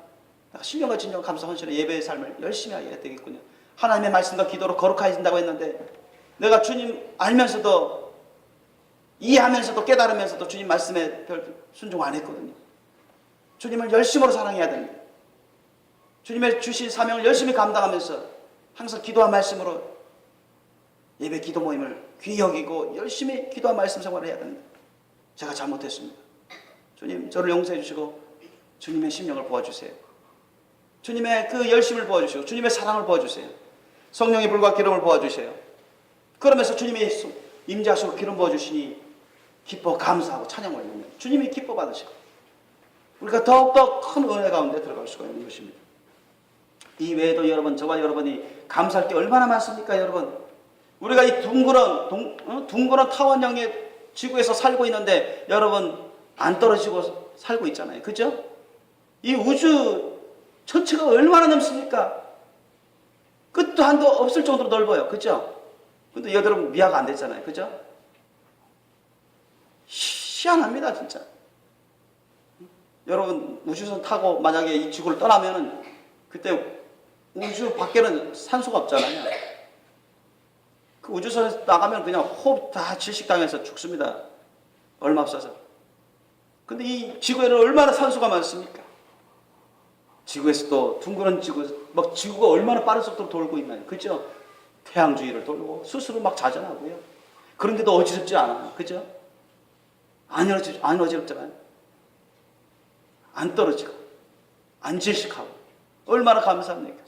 내가 신령과 진정 감사 헌신의 예배의 삶을 열심히 하게 되겠군요. 하나님의 말씀과 기도로 거룩하게 된다고 했는데 내가 주님 알면서도 이해하면서도 깨달으면서도 주님 말씀에 별 순종 안 했거든요. 주님을 열심으로 사랑해야 됩니다. 주님의 주신 사명을 열심히 감당하면서 항상 기도와 말씀으로 예배 기도 모임을 귀히 여기고 열심히 기도와 말씀 생활을 해야 됩니다. 제가 잘못했습니다. 주님, 저를 용서해 주시고 주님의 심령을 부어주세요. 주님의 그 열심을 부어주시고 주님의 사랑을 부어주세요. 성령의 불과 기름을 부어주세요. 그러면서 주님이 임재하시고 기름 부어주시니 기뻐 감사하고 찬양 올리면 주님이 기뻐 받으시고 우리가 더욱더 큰 은혜 가운데 들어갈 수가 있는 것입니다. 이 외에도 여러분, 저와 여러분이 감사할 게 얼마나 많습니까? 여러분, 우리가 이 둥그런 타원형의 지구에서 살고 있는데 여러분 안 떨어지고 살고 있잖아요. 그죠? 이 우주 전체가 얼마나 넓습니까? 끝도 한도 없을 정도로 넓어요. 그죠? 근데 여러분 미화가 안 됐잖아요. 그죠? 희한합니다, 진짜. 여러분 우주선 타고 만약에 이 지구를 떠나면은 그때 우주 밖에는 산소가 없잖아요. 그 우주선에서 나가면 그냥 호흡 다 질식당해서 죽습니다. 얼마 없어서. 근데 이 지구에는 얼마나 산소가 많습니까? 지구에서도 둥그런 지구, 막 지구가 얼마나 빠른 속도로 돌고 있나요? 그죠? 태양 주위를 돌고 스스로 막 자전하고요. 그런데도 어지럽지 않아요. 그죠? 안 어지럽잖아요. 안 떨어지고, 안 질식하고. 얼마나 감사합니까?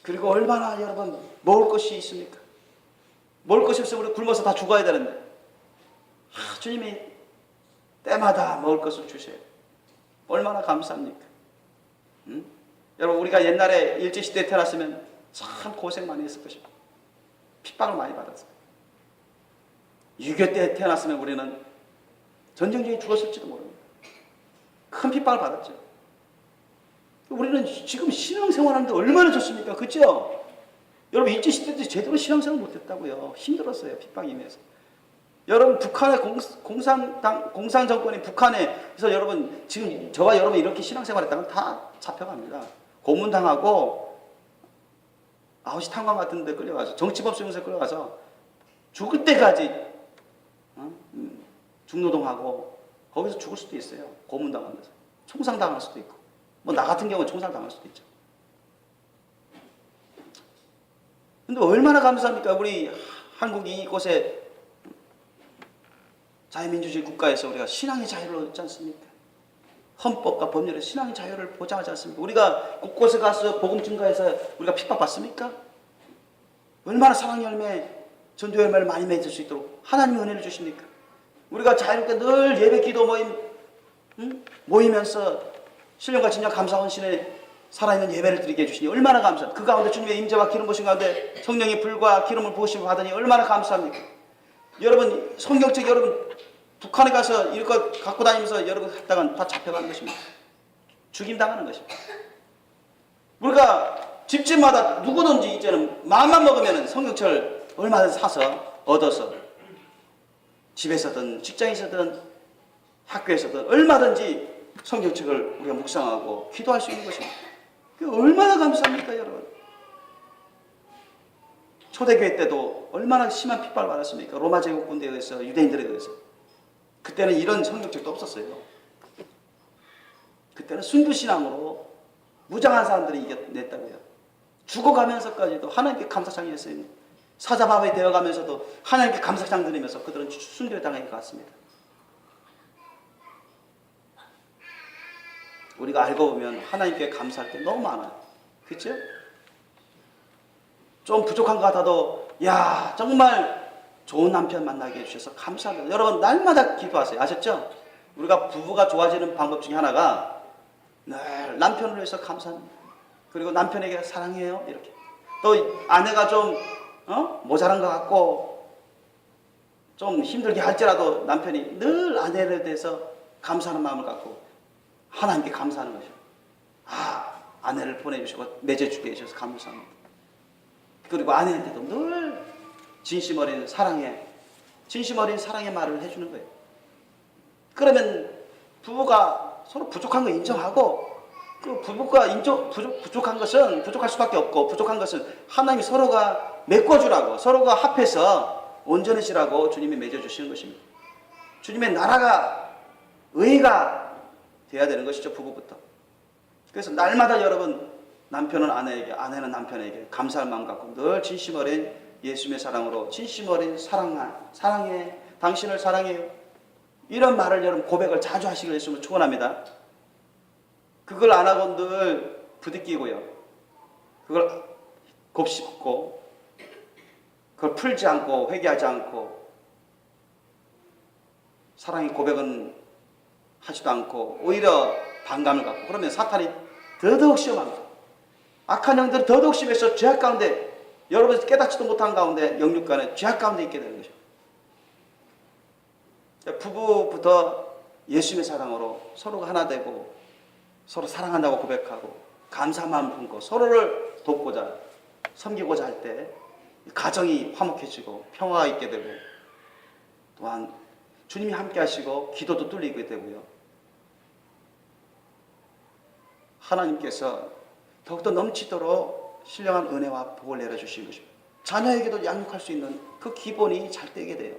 그리고 얼마나 여러분 먹을 것이 있습니까? 먹을 것이 없으면 우리 굶어서 다 죽어야 되는데 주님이 때마다 먹을 것을 주세요. 얼마나 감사합니까? 응? 여러분 우리가 옛날에 일제시대에 태어났으면 참 고생 많이 했을 것입니다. 핍박을 많이 받았어요. 6.25 때 태어났으면 우리는 전쟁 중에 죽었을지도 모릅니다. 큰 핍박을 받았죠. 우리는 지금 신앙생활하는데 얼마나 좋습니까? 그렇죠? 여러분 일제시대 때 제대로 신앙생활 못했다고요. 힘들었어요. 핍박이 임해서. 여러분 북한의 공산 정권인 북한에서 여러분 지금 저와 여러분 이렇게 신앙생활했다면 다 잡혀갑니다. 고문당하고 아우슈탄강 같은 데 끌려가서 정치법정에서 끌려가서 죽을 때까지 중노동하고 거기서 죽을 수도 있어요. 고문당하면서 총상당할 수도 있고 뭐 나 같은 경우는 총살당할 수도 있죠. 근데 얼마나 감사합니까? 우리 한국이 이곳에 자유민주주의 국가에서 우리가 신앙의 자유를 얻지 않습니까? 헌법과 법률에 신앙의 자유를 보장하지 않습니까? 우리가 곳곳에 가서 복음 증거해서 우리가 핍박받습니까? 얼마나 사랑 열매, 전도 열매를 많이 맺을 수 있도록 하나님의 은혜를 주십니까? 우리가 자유롭게 늘 예배 기도 모이면서 신령과 진정 감사 헌신에 살아있는 예배를 드리게 해주시니 얼마나 감사합니까? 그 가운데 주님의 임재와 기름 부으신 가운데 성령의 불과 기름을 부으심을 받으니 얼마나 감사합니까? 여러분 성경책 여러분 북한에 가서 이거 갖고 다니면서 여러분 했다간 다 잡혀가는 것입니다. 죽임당하는 것입니다. 우리가 집집마다 누구든지 이제는 마음만 먹으면 성경책을 얼마든지 사서 얻어서 집에서든 직장에서든 학교에서든 얼마든지 성경책을 우리가 묵상하고 기도할 수 있는 것입니다. 얼마나 감사합니까 여러분. 초대교회 때도 얼마나 심한 핍박을 받았습니까? 로마 제국 군대에 의해서 유대인들에 의해서. 그때는 이런 성경책도 없었어요. 그때는 순교신앙으로 무장한 사람들이 이겨냈다고요. 죽어가면서까지도 하나님께 감사창이 했어요. 사자밥이 되어가면서도 하나님께 감사창 드리면서 그들은 순교를 당하게 갔습니다. 우리가 알고 보면 하나님께 감사할 게 너무 많아요. 그렇죠? 좀 부족한 것 같아도 야 정말 좋은 남편 만나게 해주셔서 감사합니다. 여러분 날마다 기도하세요. 아셨죠? 우리가 부부가 좋아지는 방법 중에 하나가 늘 남편을 위해서 감사합니다. 그리고 남편에게 사랑해요. 이렇게. 또 아내가 좀 모자란 것 같고 좀 힘들게 할지라도 남편이 늘 아내에 대해서 감사하는 마음을 갖고 하나님께 감사하는 것이죠. 아내를 보내주시고 맺어주게 해주셔서 감사합니다. 그리고 아내한테도 늘 진심 어린 사랑의 말을 해주는 거예요. 그러면 부부가 서로 부족한 거 인정하고 그 부부가 부족한 것은 부족할 수밖에 없고 부족한 것은 하나님이 서로가 메꿔주라고 서로가 합해서 온전해지라고 주님이 맺어주시는 것입니다. 주님의 나라가 의가 돼야 되는 것이죠. 부부부터. 그래서 날마다 여러분 남편은 아내에게 아내는 남편에게 감사할 마음 갖고 늘 진심 어린 예수님의 사랑으로 진심 어린 사랑해 당신을 사랑해요. 이런 말을 여러분 고백을 자주 하시길 예수님을 축원합니다. 그걸 안 하고 늘 부딪히고요. 그걸 곱씹고 그걸 풀지 않고 회개하지 않고 사랑의 고백은 하지도 않고 오히려 반감을 갖고 그러면 사탄이 더더욱 시험합니다. 악한 영들은 더더욱 심해서 죄악 가운데 여러분 깨닫지도 못한 가운데 영육간에 죄악 가운데 있게 되는 거죠. 부부부터 예수님의 사랑으로 서로가 하나 되고 서로 사랑한다고 고백하고 감사한 마음 품고 서로를 돕고자 섬기고자 할 때 가정이 화목해지고 평화가 있게 되고 또한 주님이 함께 하시고 기도도 뚫리게 되고요. 하나님께서 더욱더 넘치도록 신령한 은혜와 복을 내려주시는 것입니다. 자녀에게도 양육할 수 있는 그 기본이 잘 되게 돼요.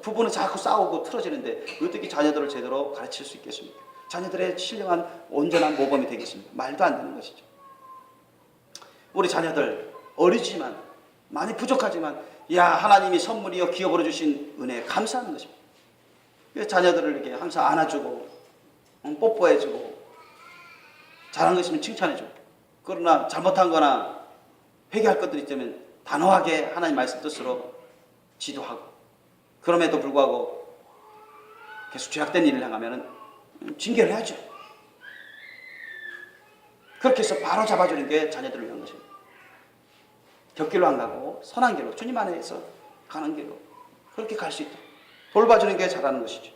부부는 자꾸 싸우고 틀어지는데 어떻게 자녀들을 제대로 가르칠 수 있겠습니까? 자녀들의 신령한 온전한 모범이 되겠습니까? 말도 안 되는 것이죠. 우리 자녀들 어리지만 많이 부족하지만 하나님이 선물이여 기업으로 주신 은혜에 감사하는 것입니다. 자녀들을 이렇게 항상 안아주고 뽀뽀해주고 잘한 거 있으면 칭찬해주고, 그러나 잘못한 거나 회개할 것들이 있다면 단호하게 하나님 말씀 뜻으로 지도하고, 그럼에도 불구하고 계속 죄악된 일을 행하면 징계를 해야죠. 그렇게 해서 바로 잡아주는 게 자녀들을 위한 것입니다. 곁길로 안 가고 선한 길로, 주님 안에서 가는 길로 그렇게 갈 수 있도록 돌봐주는 게 잘하는 것이죠.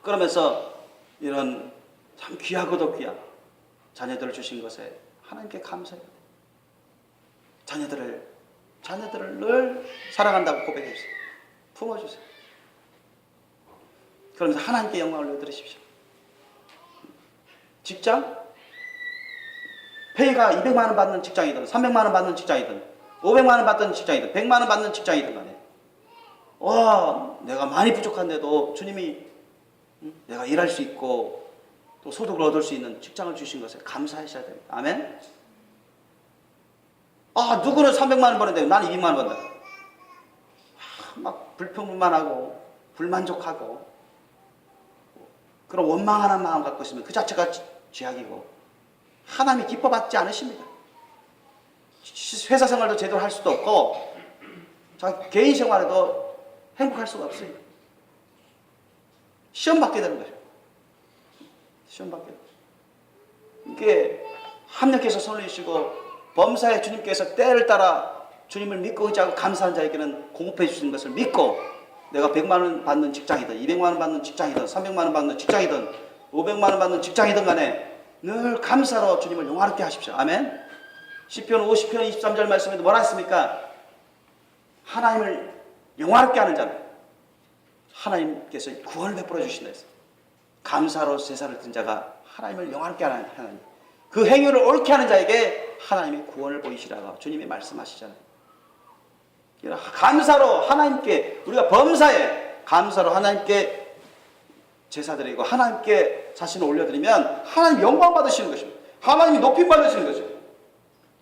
그러면서 이런 참 귀하고도 귀한 자녀들을 주신 것에 하나님께 감사해야 돼요. 자녀들을 늘 사랑한다고 고백해 주세요. 품어주세요. 그러면서 하나님께 영광을 올려드리십시오. 직장? 페이가 200만 원 받는 직장이든 300만 원 받는 직장이든 500만 원 받는 직장이든 100만 원 받는 직장이든 간에 내가 많이 부족한데도 주님이 내가 일할 수 있고 또 소득을 얻을 수 있는 직장을 주신 것에 감사하셔야 됩니다. 아멘. 누구는 300만 원 버는데 난 200만 원 번다. 막 불평불만하고 불만족하고 그런 원망하는 마음 갖고 있으면 그 자체가 죄악이고 하나님이 기뻐받지 않으십니다. 회사 생활도 제대로 할 수도 없고 개인 생활에도 행복할 수가 없어요. 시험 받게 되는 거죠. 시험 받게 되는 거죠. 이게 합력해서 손을 주시고 범사에 주님께서 때를 따라 주님을 믿고 의지하고 감사하는 자에게는 공급해 주시는 것을 믿고, 내가 100만 원 받는 직장이든 200만 원 받는 직장이든 300만 원 받는 직장이든 500만 원 받는 직장이든 간에 늘 감사로 주님을 영화롭게 하십시오. 아멘. 시편 50편 23절 말씀에도 뭐라 했습니까? 하나님을 영화롭게 하는 자는 하나님께서 구원을 베풀어 주신다 했어요. 감사로 제사를 드린 자가 하나님을 영화롭게 하는 하나님, 그 행위를 옳게 하는 자에게 하나님의 구원을 보이시라고 주님이 말씀하시잖아요. 감사로 하나님께, 우리가 범사에 감사로 하나님께 제사드리고 하나님께 자신을 올려드리면 하나님 영광 받으시는 것입니다. 하나님이 높임 받으시는 거죠.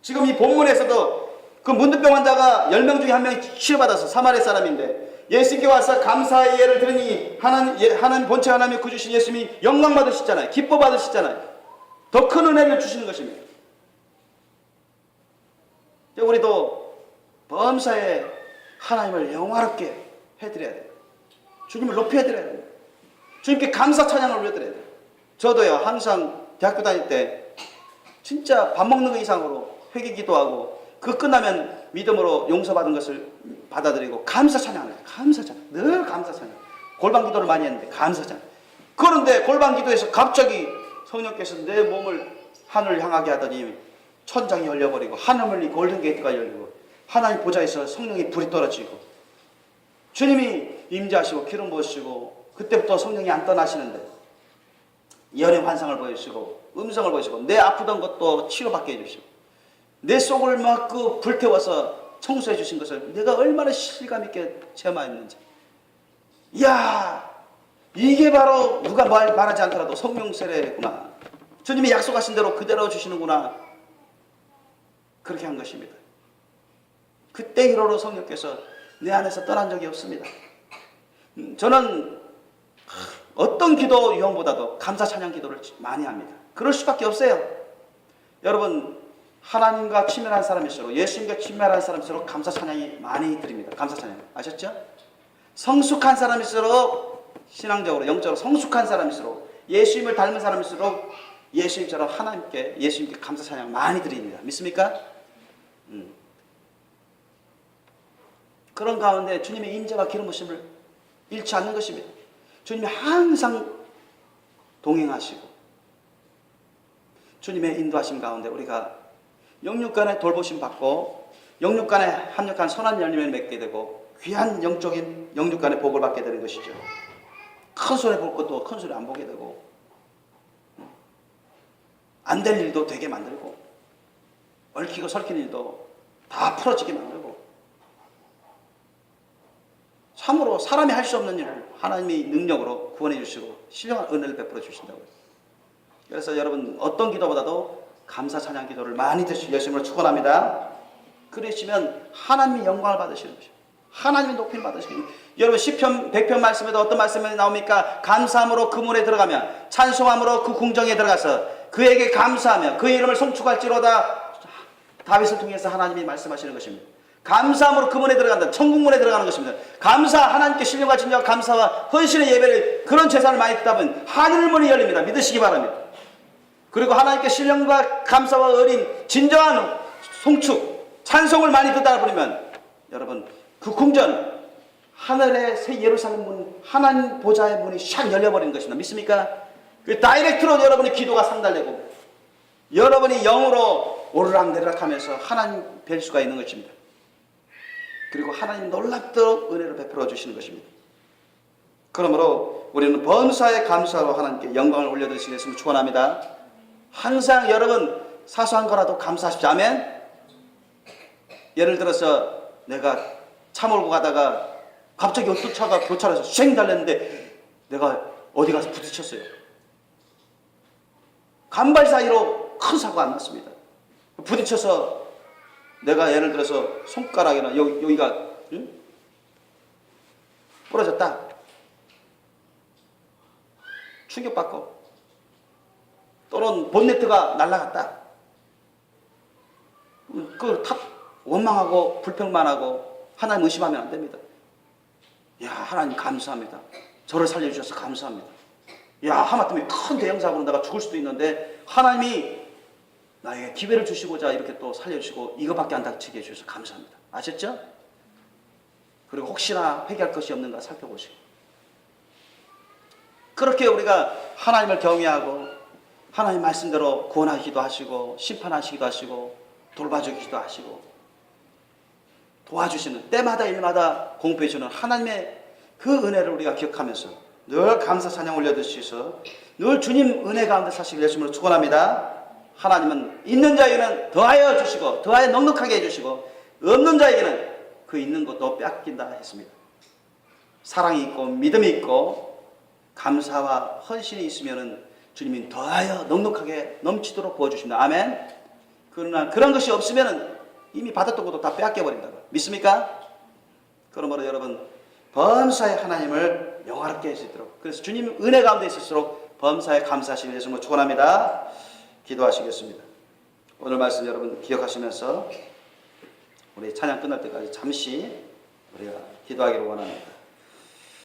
지금 이 본문에서도 그 문둥병 환자가 10명 중에 1명이 치료받아서 사마리아 사람인데 예수님께 와서 감사의 예를 드리니 하나님 본체 하나님의 구주신 예수님이 영광 받으시잖아요. 기뻐 받으시잖아요. 더 큰 은혜를 주시는 것입니다. 우리도 범사에 하나님을 영화롭게 해드려야 돼요. 주님을 높여드려야 돼요. 주님께 감사 찬양을 올려드려야 돼요. 저도요, 항상 대학교 다닐 때 진짜 밥 먹는 거 이상으로 회개 기도하고 그 끝나면 믿음으로 용서받은 것을 받아들이고 감사 찬양을 해요. 감사 찬양. 늘 감사 찬양. 골방 기도를 많이 했는데 감사 찬양. 그런데 골방 기도에서 갑자기 성령께서 내 몸을 하늘을 향하게 하더니 천장이 열려버리고 하늘이 골든 게이트가 열리고 하나님 보좌에서 성령이 불이 떨어지고 주님이 임재하시고 기름 부으시고 그때부터 성령이 안 떠나시는데 예언의 환상을 보여주시고 음성을 보여주시고 내 아프던 것도 치료받게 해주시고 내 속을 막 불태워서 청소해 주신 것을 내가 얼마나 실감 있게 체험했는지. 이야, 이게 바로 누가 말하지 않더라도 성령 세례구나. 주님이 약속하신 대로 그대로 주시는구나. 그렇게 한 것입니다. 그때 이후로 성령께서 내 안에서 떠난 적이 없습니다. 저는 어떤 기도 유형보다도 감사 찬양 기도를 많이 합니다. 그럴 수밖에 없어요. 여러분, 하나님과 친밀한 사람일수록, 예수님과 친밀한 사람일수록 감사 찬양이 많이 드립니다. 감사 찬양. 아셨죠? 성숙한 사람일수록, 신앙적으로 영적으로 성숙한 사람일수록, 예수님을 닮은 사람일수록 예수님처럼 예수님께 감사 찬양 많이 드립니다. 믿습니까? 그런 가운데 주님의 임재와 기름 부으심을 잃지 않는 것입니다. 주님이 항상 동행하시고 주님의 인도하심 가운데 우리가 영육간에 돌보심 받고 영육간에 합력한 선한 열매를 맺게 되고 귀한 영적인 영육간의 복을 받게 되는 것이죠. 큰 손에 볼 것도 큰 손에 안 보게 되고 안 될 일도 되게 만들고 얽히고 설킨 일도 다 풀어지게 만들고 참으로 사람이 할 수 없는 일을 하나님이 능력으로 구원해 주시고 신령한 은혜를 베풀어 주신다고요. 그래서 여러분 어떤 기도보다도 감사 찬양 기도를 많이 드시고 예수님을 축원합니다. 그러시면 하나님이 영광을 받으시는 것이죠. 하나님이 높임을 받으시는 것이죠. 여러분 시편 100편 말씀에도 어떤 말씀이 나옵니까? 감사함으로 그 문에 들어가며 찬송함으로 그 궁정에 들어가서 그에게 감사하며 그의 이름을 송축할지로다. 다윗을 통해서 하나님이 말씀하시는 것입니다. 감사함으로 그 문에 들어간다. 천국문에 들어가는 것입니다. 감사, 하나님께 신령과 진정과 감사와 헌신의 예배를, 그런 제사를 많이 듣다 보면 하늘문이 열립니다. 믿으시기 바랍니다. 그리고 하나님께 신령과 감사와 어린 진정한 송축, 찬송을 많이 듣다 보면 여러분 그 궁전, 하늘의 새 예루살렘 문, 하나님 보좌의 문이 샥 열려버리는 것입니다. 믿습니까? 그 다이렉트로 여러분의 기도가 상달되고 여러분이 영으로 오르락내리락 하면서 하나님 뵐 수가 있는 것입니다. 그리고 하나님 놀랍도록 은혜를 베풀어 주시는 것입니다. 그러므로 우리는 범사에 감사로 하나님께 영광을 올려드리시길 예수님을 축원합니다. 항상 여러분 사소한 거라도 감사하십시오. 아멘. 예를 들어서 내가 차 몰고 가다가 갑자기 어떤 차가 교차로에서 쉥 달렸는데 내가 어디 가서 부딪혔어요. 간발 사이로 큰 사고가 안 났습니다. 부딪혀서 내가 예를 들어서 손가락이나 여기가 부러졌다. 충격받고 또는 본네트가 날아갔다. 그걸 다 원망하고 불평만하고 하나님 의심하면 안 됩니다. 야, 하나님 감사합니다. 저를 살려주셔서 감사합니다. 야, 하마터면 큰 대형사고로 내가 죽을 수도 있는데 하나님이 나에게 기회를 주시고자 이렇게 또 살려주시고 이거밖에 안 닥치게 해주셔서 감사합니다. 아셨죠? 그리고 혹시나 회개할 것이 없는가 살펴보시고 그렇게 우리가 하나님을 경외하고 하나님 말씀대로 구원하시기도 하시고 심판하시기도 하시고 돌봐주기도 하시고 도와주시는 때마다 일마다 공부해 주는 하나님의 그 은혜를 우리가 기억하면서 늘 감사 찬양 올려드시셔서 늘 주님 은혜 가운데 사시길 예수님으로 축원합니다. 하나님은 있는 자에게는 더하여 주시고 더하여 넉넉하게 해주시고 없는 자에게는 그 있는 것도 뺏긴다 했습니다. 사랑이 있고 믿음이 있고 감사와 헌신이 있으면 주님이 더하여 넉넉하게 넘치도록 부어주십니다. 아멘. 그러나 그런 것이 없으면 이미 받았던 것도 다 빼앗겨버린다고. 믿습니까? 그러므로 여러분 범사에 하나님을 영화롭게 할 수 있도록, 그래서 주님 은혜 가운데 있을수록 범사에 감사하시는 예수님을 축원합니다. 기도하시겠습니다. 오늘 말씀 여러분 기억하시면서 우리 찬양 끝날 때까지 잠시 우리가 기도하기를 원합니다.